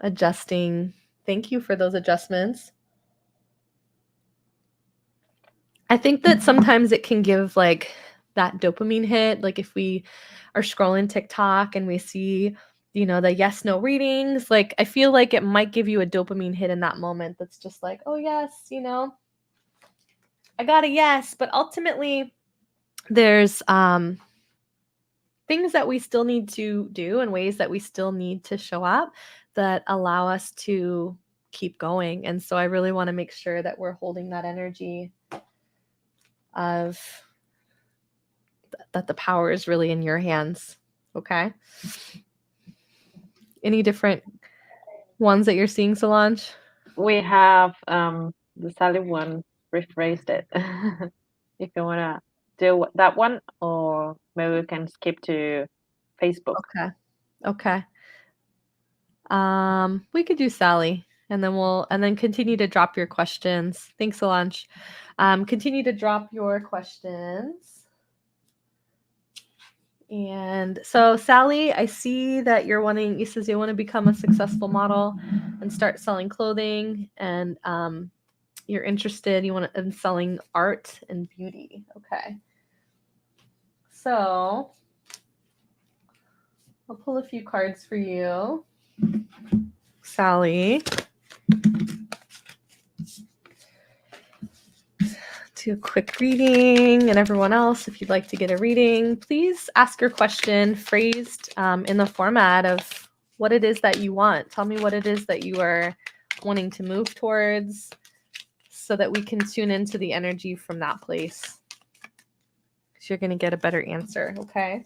A: adjusting. Thank you for those adjustments. I think that sometimes it can give like that dopamine hit. Like if we are scrolling TikTok and we see, the yes, no readings, like I feel like it might give you a dopamine hit in that moment. That's just like, oh yes, I got a yes. But ultimately there's things that we still need to do and ways that we still need to show up that allow us to keep going. And so I really want to make sure that we're holding that energy of that the power is really in your hands. Okay. Any different ones that you're seeing, Solange?
B: We have the Sally one rephrased it. If you want to do that one, or maybe we can skip to Facebook.
A: Okay. We could do Sally, and then continue to drop your questions. Thanks, Solange. Continue to drop your questions. And so, Sally, I see that you says you want to become a successful model and start selling clothing, and you're interested, in selling art and beauty. Okay. So I'll pull a few cards for you, Sally. Do a quick reading, and everyone else, if you'd like to get a reading, please ask your question phrased in the format of what it is that you want. Tell me what it is that you are wanting to move towards so that we can tune into the energy from that place, because you're going to get a better answer. Okay.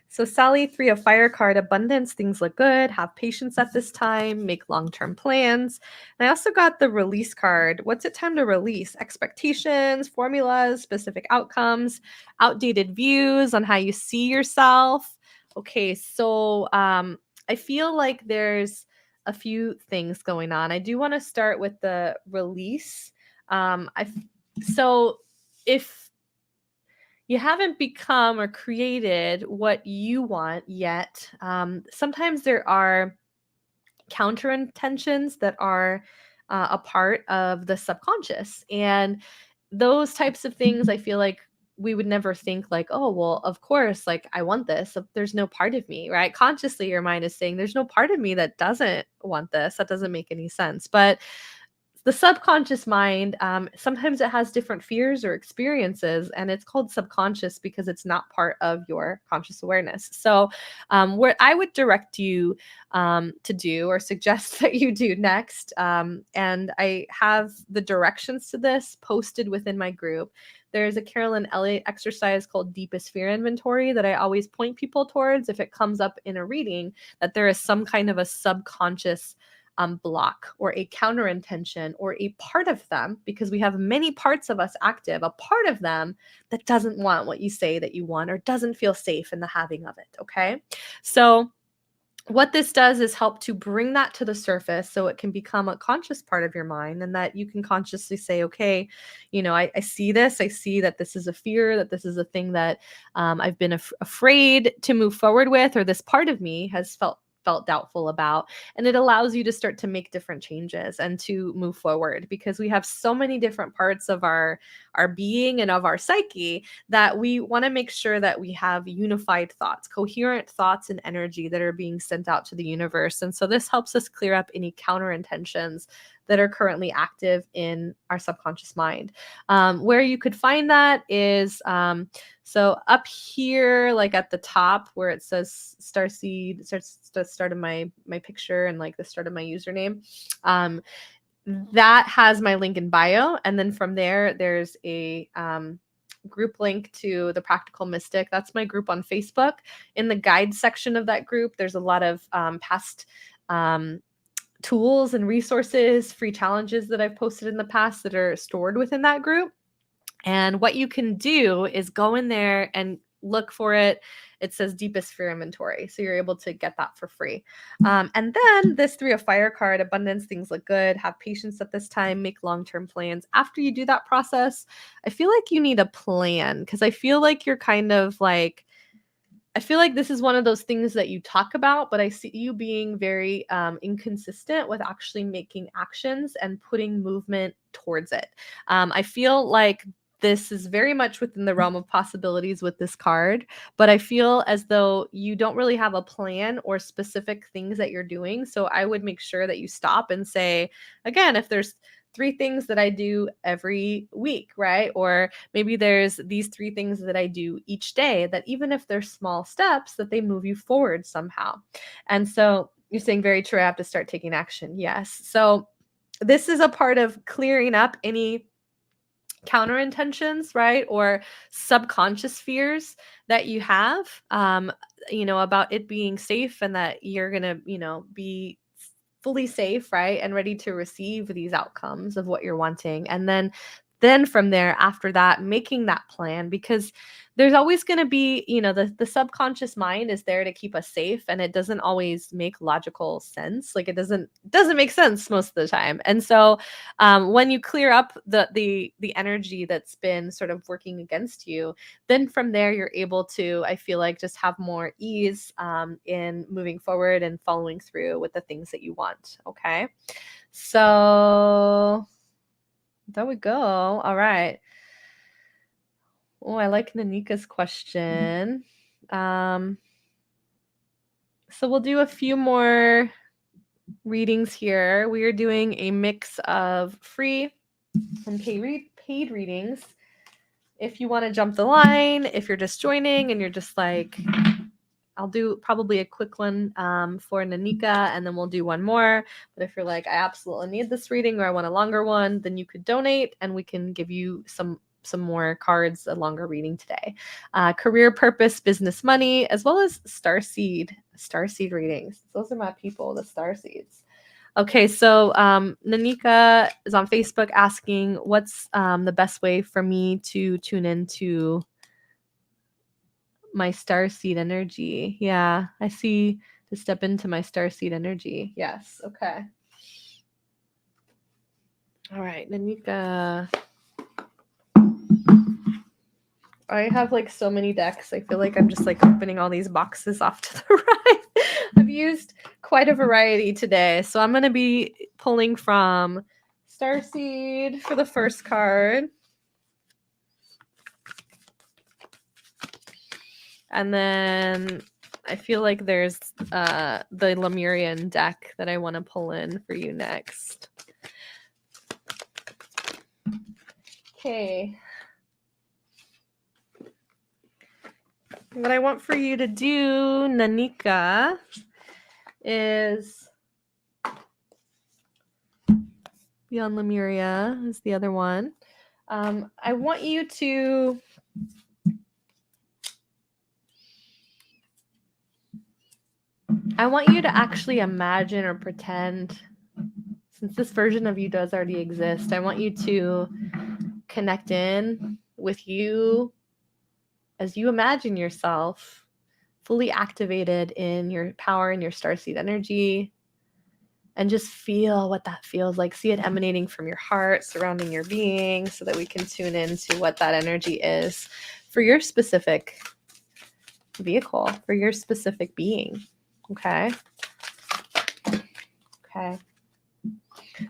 A: So Sally, 3 of Fire card, abundance, things look good, have patience at this time, make long-term plans. And I also got the release card. What's it time to release? Expectations, formulas, specific outcomes, outdated views on how you see yourself. Okay, so I feel like there's a few things going on. I do want to start with the release. So if you haven't become or created what you want yet, sometimes there are counter intentions that are a part of the subconscious. And those types of things, I feel like we would never think like, oh, well, of course, like I want this. There's no part of me, right? Consciously, your mind is saying there's no part of me that doesn't want this. That doesn't make any sense. But the subconscious mind, sometimes it has different fears or experiences, and it's called subconscious because it's not part of your conscious awareness. So what I would direct you to do, or suggest that you do next, and I have the directions to this posted within my group. There's a Carolyn Elliott exercise called Deepest Fear Inventory that I always point people towards if it comes up in a reading that there is some kind of a subconscious block or a counter intention or a part of them, because we have many parts of us active, a part of them that doesn't want what you say that you want or doesn't feel safe in the having of it. Okay. So what this does is help to bring that to the surface so it can become a conscious part of your mind, and that you can consciously say, okay, I see this. I see that this is a fear, that this is a thing that I've been afraid to move forward with, or this part of me has felt doubtful about. And it allows you to start to make different changes and to move forward, because we have so many different parts of our being and of our psyche that we want to make sure that we have unified thoughts, coherent thoughts and energy that are being sent out to the universe. And so this helps us clear up any counter intentions that are currently active in our subconscious mind. Where you could find that is so up here, like at the top where it says Starseed, starts the start of my picture and like the start of my username. That has my link in bio, and then from there, there's a group link to the Practical Mystic. That's my group on Facebook. In the guide section of that group, there's a lot of past tools and resources, free challenges that I've posted in the past that are stored within that group. And what you can do is go in there and look for it. It says Deepest Fear Inventory. So you're able to get that for free. And then this 3 of Fire card, abundance, things look good, have patience at this time, make long-term plans. After you do that process, I feel like you need a plan, because I feel like you're kind of like, I feel like this is one of those things that you talk about, but I see you being very inconsistent with actually making actions and putting movement towards it. I feel like this is very much within the realm of possibilities with this card, but I feel as though you don't really have a plan or specific things that you're doing. So I would make sure that you stop and say, again, if there's 3 things that I do every week, right? Or maybe there's these 3 things that I do each day, that even if they're small steps, that they move you forward somehow. And so you're saying, very true, I have to start taking action. Yes. So this is a part of clearing up any counter intentions, right? Or subconscious fears that you have, about it being safe, and that you're going to, be fully safe, right? And ready to receive these outcomes of what you're wanting. And then from there, after that, making that plan, because there's always going to be, the subconscious mind is there to keep us safe, and it doesn't always make logical sense. Like it doesn't make sense most of the time. And so when you clear up the energy that's been sort of working against you, then from there you're able to, I feel like, just have more ease in moving forward and following through with the things that you want. Okay, so there we go. All right. Oh, I like Nanika's question. So we'll do a few more readings here. We are doing a mix of free and paid readings. If you want to jump the line, if you're just joining and you're just like, I'll do probably a quick one for Nanika, and then we'll do one more. But if you're like, I absolutely need this reading, or I want a longer one, then you could donate and we can give you some more cards, a longer reading today. Career, purpose, business, money, as well as starseed readings. Those are my people, the starseeds. Okay, so Nanika is on Facebook asking, what's the best way for me to tune into my starseed energy? Yeah, I see, to step into my starseed energy. Yes, okay. All right, Nanika. I have like so many decks. I feel like I'm just like opening all these boxes off to the right. I've used quite a variety today. So I'm going to be pulling from Starseed for the first card. And then I feel like there's the Lemurian deck that I want to pull in for you next. Okay. What I want for you to do, Nanika, is Beyond Lemuria is the other one. I want you to actually imagine or pretend, since this version of you does already exist, I want you to connect in with you as you imagine yourself fully activated in your power and your starseed energy, and just feel what that feels like. See it emanating from your heart, surrounding your being, so that we can tune into what that energy is for your specific vehicle, for your specific being. Okay. Okay.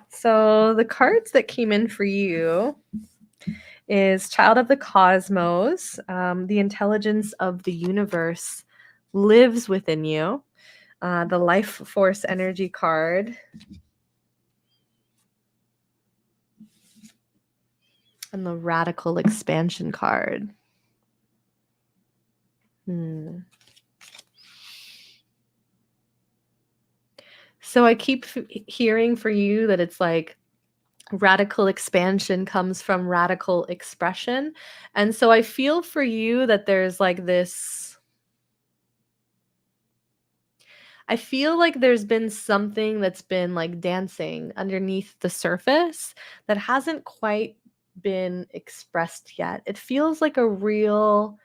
A: So the cards that came in for you is Child of the Cosmos. The intelligence of the universe lives within you. The Life Force energy card. And the radical expansion card. So I keep hearing for you that it's like radical expansion comes from radical expression. And so I feel for you that there's like this, I feel like there's been something that's been like dancing underneath the surface that hasn't quite been expressed yet. It feels like a real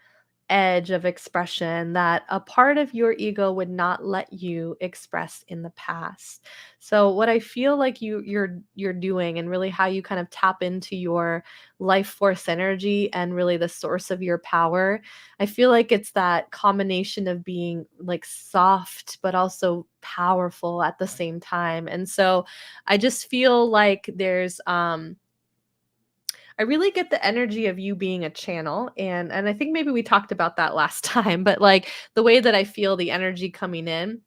A: edge of expression that a part of your ego would not let you express in the past. So what I feel like you're doing, and really how you kind of tap into your life force energy and really the source of your power, I feel like it's that combination of being like soft but also powerful at the same time. And so I just feel like there's I really get the energy of you being a channel, and I think maybe we talked about that last time, but like the way that I feel the energy coming in,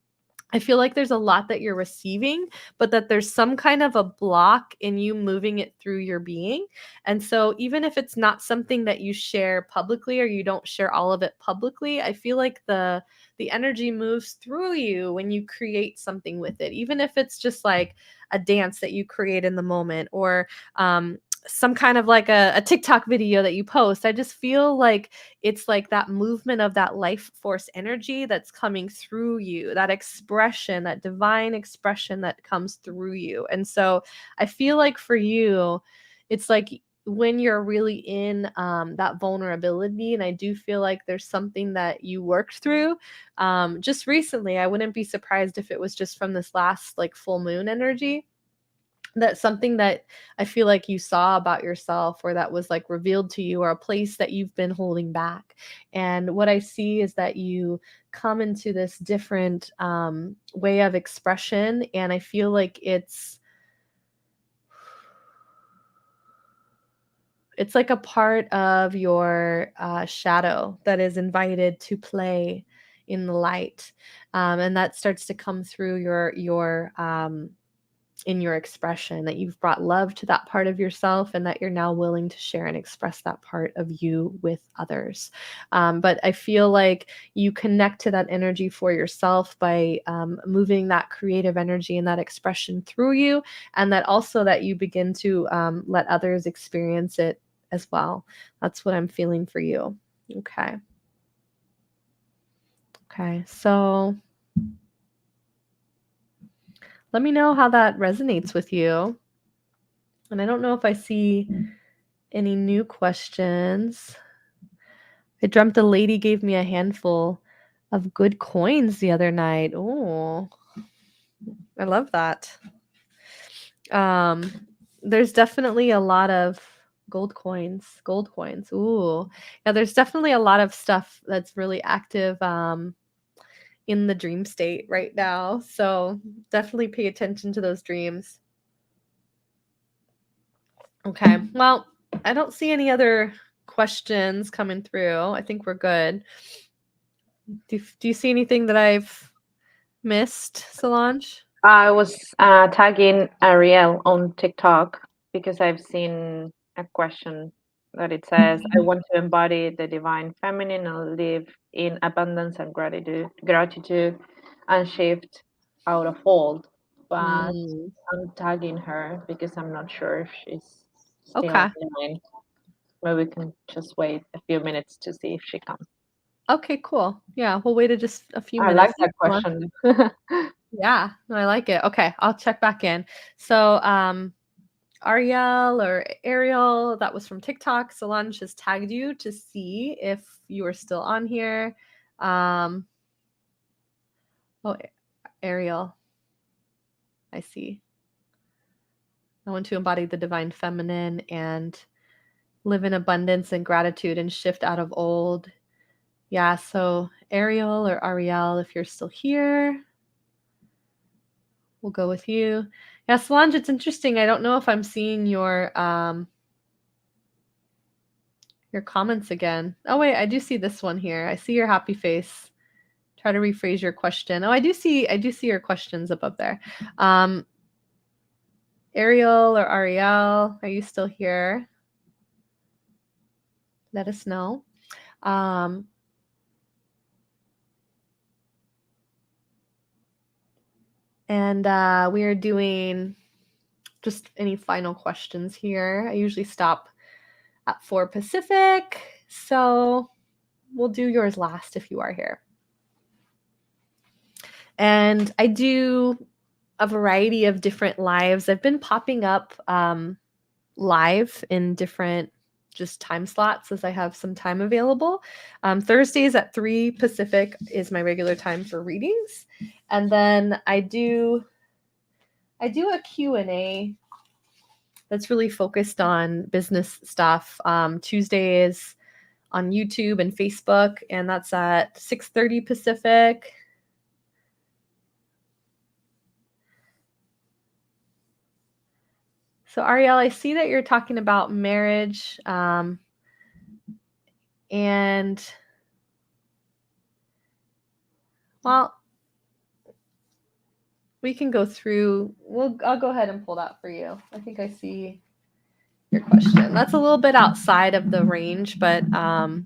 A: I feel like there's a lot that you're receiving, but that there's some kind of a block in you moving it through your being. And so even if it's not something that you share publicly or you don't share all of it publicly, I feel like the energy moves through you when you create something with it, even if it's just like a dance that you create in the moment, or some kind of like a TikTok video that you post. I just feel like it's like that movement of that life force energy that's coming through you, that expression, that divine expression that comes through you. And so I feel like for you, it's like when you're really in that vulnerability, and I do feel like there's something that you worked through just recently. I wouldn't be surprised if it was just from this last like full moon energy, that's something that I feel like you saw about yourself, or that was like revealed to you, or a place that you've been holding back. And what I see is that you come into this different way of expression. And I feel like it's like a part of your shadow that is invited to play in the light. And that starts to come through your in your expression, that you've brought love to that part of yourself, and that you're now willing to share and express that part of you with others. But I feel like you connect to that energy for yourself by moving that creative energy and that expression through you, and that also that you begin to let others experience it as well. That's what I'm feeling for you. Okay. Okay. So let me know how that resonates with you. And I don't know if I see any new questions. I dreamt a lady gave me a handful of good coins the other night. Oh, I love that. There's definitely a lot of gold coins. Ooh. Yeah, there's definitely a lot of stuff that's really active in the dream state right now. So definitely pay attention to those dreams. Okay. Well, I don't see any other questions coming through. I think we're good. Do you see anything that I've missed, Solange?
B: I was tagging Ariel on TikTok because I've seen a question that it says, "I want to embody the divine feminine and live in abundance and gratitude, and shift out of old." But
A: Mm,
B: I'm tagging her because I'm not sure if she's still
A: okay.
B: online. Maybe we can just wait a few minutes to see if she comes.
A: Okay, cool. Yeah, we'll wait just a few
B: I like
A: minutes.
B: that
A: Solange.
B: question.
A: Yeah, no, I like it. Okay, I'll check back in. So, Ariel or Ariel, that was from TikTok. Solange has tagged you to see if you are still on here. Oh, Ariel, I see. I want to embody the divine feminine and live in abundance and gratitude and shift out of old. Yeah, so Ariel or Ariel, if you're still here, we'll go with you. Yeah, Solange, it's interesting. I don't know if I'm seeing your comments again. Oh wait, I do see this one here. I see your happy face. Try to rephrase your question. Oh, I do see your questions above there. Ariel or Ariel, are you still here? Let us know. And we are doing just any final questions here. I usually stop at 4 Pacific, so we'll do yours last if you are here. And I do a variety of different lives. I've been popping up live in different just time slots as I have some time available. Thursdays at 3 Pacific is my regular time for readings. And then I do a Q&A that's really focused on business stuff. Tuesdays on YouTube and Facebook, and that's at 6:30 Pacific. So Ariel, I see that you're talking about marriage, and well, we can go through. I'll go ahead and pull that for you. I think I see your question. That's a little bit outside of the range, but I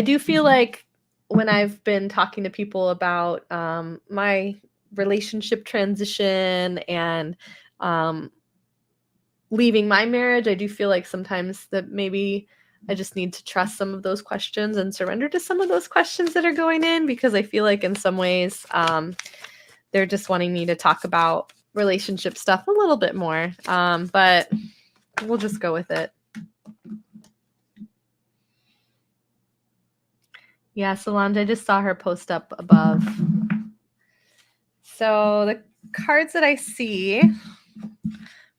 A: do feel like when I've been talking to people about my relationship transition and leaving my marriage, I do feel like sometimes that maybe I just need to trust some of those questions and surrender to some of those questions that are going in, because I feel like in some ways they're just wanting me to talk about relationship stuff a little bit more. But we'll just go with it. Yeah, Solange, I just saw her post up above. So the cards that I see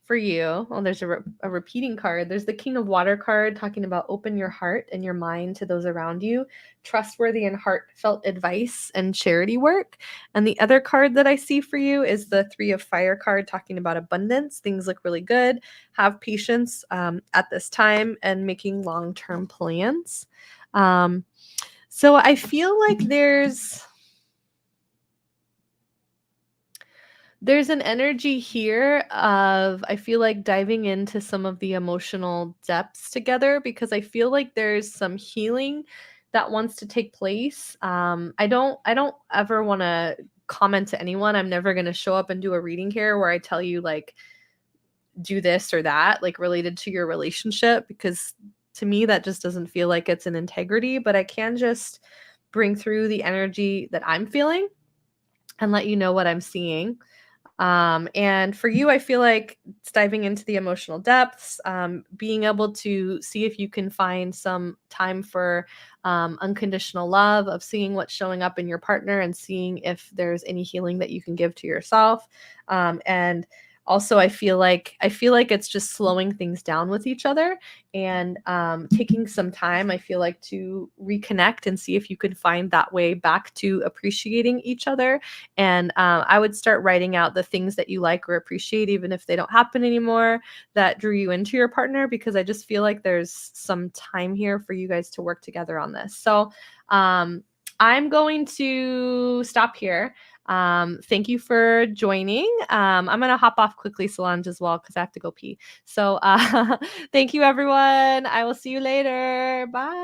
A: for you, well, there's a repeating card. There's the King of Water card talking about open your heart and your mind to those around you, trustworthy and heartfelt advice and charity work. And the other card that I see for you is the Three of Fire card talking about abundance. Things look really good. Have patience at this time and making long-term plans. So I feel like there's an energy here of, I feel like, diving into some of the emotional depths together, because I feel like there's some healing that wants to take place. I don't ever want to comment to anyone. I'm never going to show up and do a reading here where I tell you like do this or that, like related to your relationship, because to me that just doesn't feel like it's an integrity. But I can just bring through the energy that I'm feeling and let you know what I'm seeing. And for you, I feel like it's diving into the emotional depths, being able to see if you can find some time for unconditional love, of seeing what's showing up in your partner and seeing if there's any healing that you can give to yourself. And also, I feel like it's just slowing things down with each other and taking some time, I feel like, to reconnect and see if you could find that way back to appreciating each other. And I would start writing out the things that you like or appreciate, even if they don't happen anymore, that drew you into your partner, because I just feel like there's some time here for you guys to work together on this. So I'm going to stop here. Thank you for joining. I'm going to hop off quickly, Solange, as well, because I have to go pee. So thank you, everyone. I will see you later. Bye.